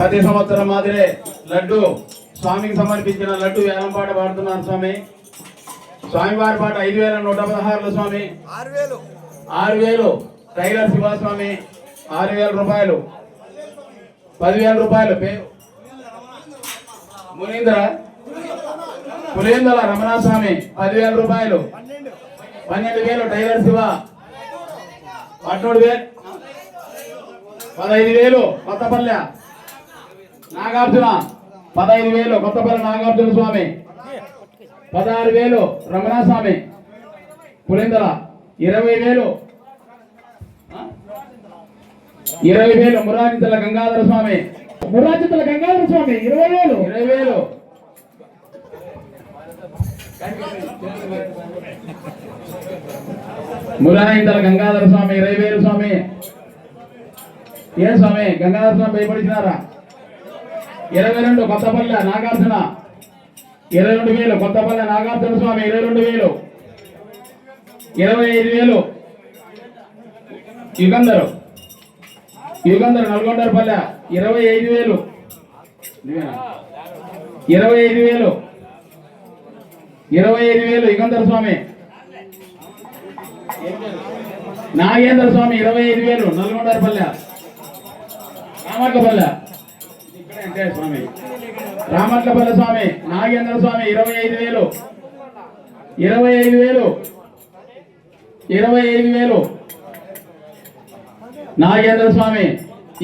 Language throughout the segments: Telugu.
ప్రతి సంవత్సరం మాదిరే లడ్డు స్వామికి సమర్పించిన లడ్డు వేలం పాట పాడుతున్నారు స్వామి. స్వామివారి పాట 5116 స్వామి. 6000 టైలర్ శివస్వామి 6000 రూపాయలు. 10,000 రూపాయలు పులేందల రమణస్వామి 10,000 రూపాయలు. 12,000 టైలర్ శివ. 13,000 15,000 కొత్తపల్లె నాగార్జున. 15,000 కొత్తపల్లి నాగార్జున స్వామి. 16,000 రమణస్వామి పులిందల. 20,000 మురాజితల గంగాధర స్వామి. 20,000 మురాజితల గంగాధర స్వామి 20,000 స్వామి. ఏ స్వామి గంగాధర స్వామి భయపడిచినారా? 22 కొత్తపల్లె నాగార్జున. 22,000 కొత్తపల్లె నాగార్జున స్వామి. 22,000. 25,000 యుగంధర్ నల్గొండపల్లె. 25,000. 25,000 యుగంధర్ స్వామి. నాగేంద్ర స్వామి 25,000 నల్గొండపల్లె రామట్లపల్లె. స్వామి రామట్లపల్లె స్వామి నాగేంద్ర స్వామి 25,000. 25,000 నాగేంద్ర స్వామి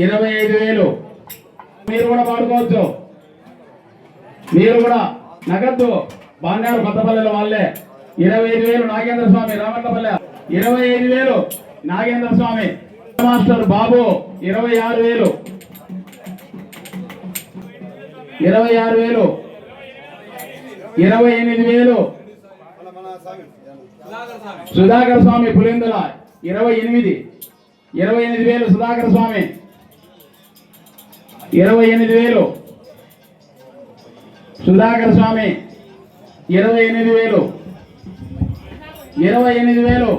25,000. మీరు కూడా పాడుకోవచ్చు. మీరు కూడా నగద్దు బంగారు కొత్తపల్లెల వాళ్ళే. 25,000 నాగేంద్ర స్వామి రామట్లపల్లె. 25,000 నాగేంద్ర స్వామి. మాస్టర్ బాబు 26,000. 26,000. 28,000 సుధాకర్ స్వామి పులిందల. 28,000 సుధాకర్ స్వామి. 28,000 సుధాకర్ స్వామి. 28,000. 28,000.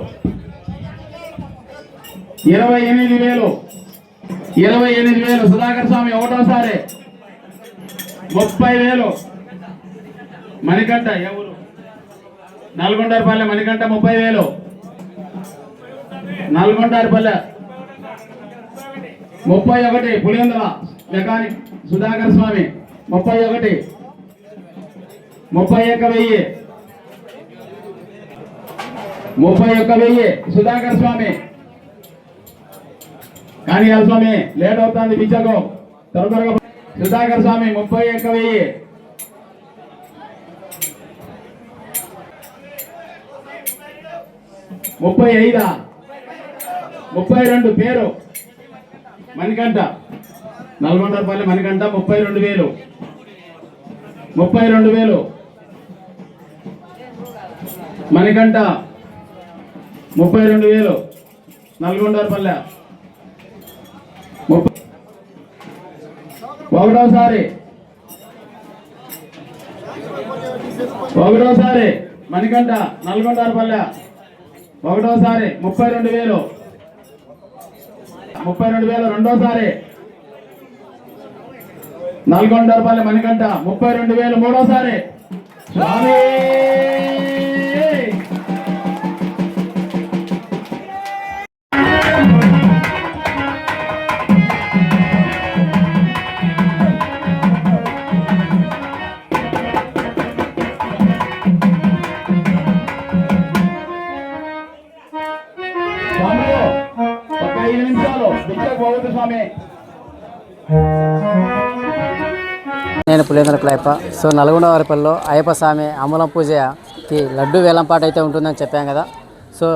28,000 సుధాకర్ స్వామి ఒకటోసారి. 30,000 మణికంఠ. ఎవరు? నల్గొండపల్లె మణికంఠ 30,000. నల్గొండపల్లె 31 పులిందల మెకానిక్ సుధాకర్ స్వామి 31. 31,000. 31,000 సుధాకర్ స్వామి. కానీ స్వామి లేట్ అవుతుంది పిచ్చకు త్వరగా. సుధాకర్ స్వామి 31,000. 35. 32 పేరు మణికంఠ నల్గొండపల్లి మణికంఠ 32,000. 32,000 మణికంఠ. 32,000 నల్గొండపల్లె. ఒకటోసారి మణికంఠ నల్గొండపల్లె. ఒకటోసారి 32,000. 32,000 రెండోసారి నల్గొండపల్లె మణికంఠ. 32,000 మూడోసారి. స్వామి ఒక 5 నిమిషాలు పోవద్దు స్వామి. నేను పులేంద్ర క్లైప. సో నల్గొండవారిపల్లిలో అయ్యప్ప స్వామి అమలం పూజకి లడ్డు వేలంపాట అయితే ఉంటుందని చెప్పాం కదా. సో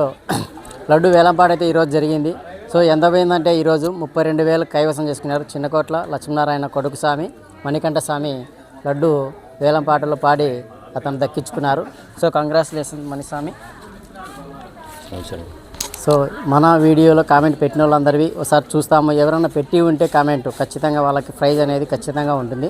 లడ్డు వేలంపాట అయితే ఈరోజు జరిగింది. సో ఎంత పోయిందంటే ఈరోజు 32,000 కైవసం చేసుకున్నారు. చిన్నకోట్ల లక్ష్మీనారాయణ కొడుకు స్వామి మణికంఠ స్వామి లడ్డు వేలంపాటలో పాడి అతను దక్కించుకున్నారు. So congratulations మణిస్వామి. సో మన వీడియోలో కామెంట్ పెట్టిన వాళ్ళందరివి ఒకసారి చూస్తాము. ఎవరైనా పెట్టి ఉంటే కామెంట్ ఖచ్చితంగా వాళ్ళకి ప్రైజ్ అనేది ఖచ్చితంగా ఉంటుంది.